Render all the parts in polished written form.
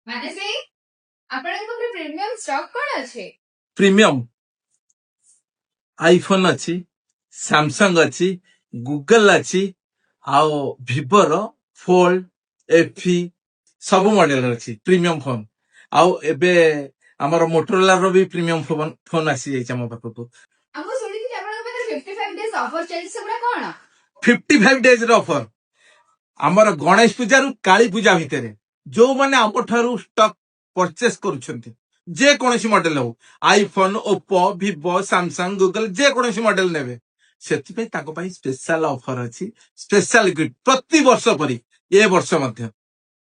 मानसी ଆପଣଙ୍କ ପାଖରେ premium stock କଣ ଅଛି? प्रीमियम आईफोन अच्छी सैमसंग अच्छी गूगल अच्छी आओ विवोर फोल्ड एफी सब मॉडल अच्छी प्रीमियम फोन आओ एबे हमर मोटरोला रो भी प्रीमियम फोन आसी जाई हम पाखको ଆମକୁ ଶୁଣିଥିଲି ଆପଣଙ୍କ ପାଖରେ 55 ଡେଜ ଅଫର ଚାଲିଛି ସେଗୁଡା କଣ? 55 डेज रो ऑफर हमर गणेश पूजा रु काली पूजा भितर जो माने हम ठारू स्टॉक परचेस करूछंती जे कोनसी मॉडल हो iPhone Oppo Vivo Samsung Google जे कोनसी मॉडल नेबे सेति पे ताको पई स्पेशल ऑफर अछि स्पेशल गिफ्ट प्रति वर्ष परी ए वर्ष मध्य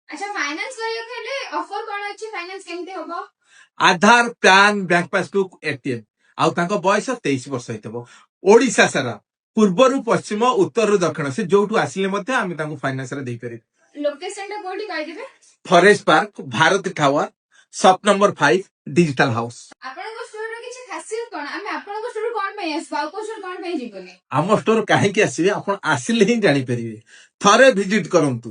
अच्छा फाइनांस କରିବାକୁ ହେଲେ ଅଫର କଣ ଅଛି? फाइनांस କେମିତି ହବ? आधार पैन बैंक पासबुक एटीएम आउ ताको बयस 23 वर्ष होइतबो ओडिसा सारा पूर्वरु पश्चिम उत्तर दक्षिण से जोटू आसिले मध्य आमी ताको फाइनांस रे देई पारे लोकेशन ଟା कोठी କହିदिବେ? Forest park Bharat tower shop number 5 digital house ଆପଣଙ୍କ ଷ୍ଟୋରର କିଛି ଖାସିୟତ କଣ? ଆମେ ଆପଣଙ୍କ ଷ୍ଟୋର କଣ ପାଇଁ ଆସିବା ଆଉ କୋଉ ଷ୍ଟୋର କଣ ପାଇଁ ଯିବୁନି? आम स्टोर कहीं आसवे आप आसिले ही जानीपर थरे भिजिट करंतु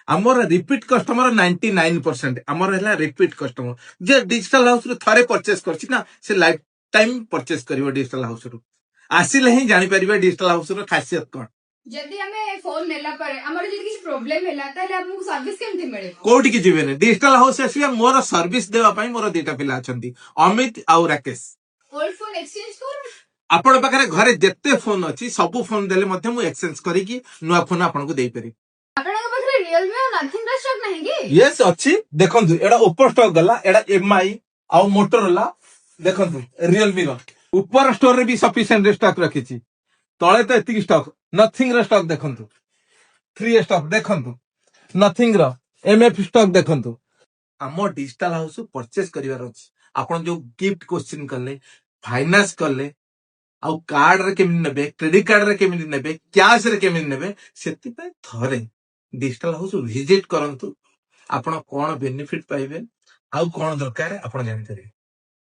आमर रिपीट कस्टमर 99% आमर है रिपीट कस्टमर जे डिजिटल हाउस रे थरे परचेस करछि ना से लाइफ टाइम परचेस करिवो डिजिटल हाउस रो आसिले ही जानीपर डिजिटल हाउस रो खासियत कौन जदि हमें फोन नेला परे हमर जदि किछ प्रॉब्लम हैला ताले आपको सर्विस केमथि मिले? कोठी की जीवेने डिजिटल हाउस आसिया मोर सर्विस देवा पई मोर दुटा पिला अछंती अमित आ राकेश ओल्ड फोन एक्सचेंज कर आपण पाखरे घरे जेते फोन अछि सब फोन देले मध्ये मु एक्सचेंज करिकी नुवा फोन आपण को देई परी ଆପଣଙ୍କ ପାଖରେ Realme ଆଉ Nothing ର ଷ୍ଟକ୍ ନାହିଁ କି? यस अच्छी देखंतु एडा ऊपर स्टॉक गला एडा एमआई आ मोटरोला देखंतु रियलमी रो ऊपर स्टोर रे भी सफिशिएंट स्टॉक रखिछि तळे तो एतिकी स्टॉक नथिंग रो स्टॉक देखंतु फ्री स्टॉक देखंतु नथिंग रो एमएफ स्टॉक देखंतु हमो डिजिटल हाउस परचेस करिवार अछि आपण जो गिफ्ट क्वेश्चन करले फाइनेंस करले आ कार्ड रे केमि नेबे क्रेडिट कार्ड रे केमि नेबे कैश रे केमि नेबे सेति पे थरे डिजिटल हाउस विजिट करंतु आपण कोन बेनिफिट पाइबे आ कोन दरकार आपण जानि पारे।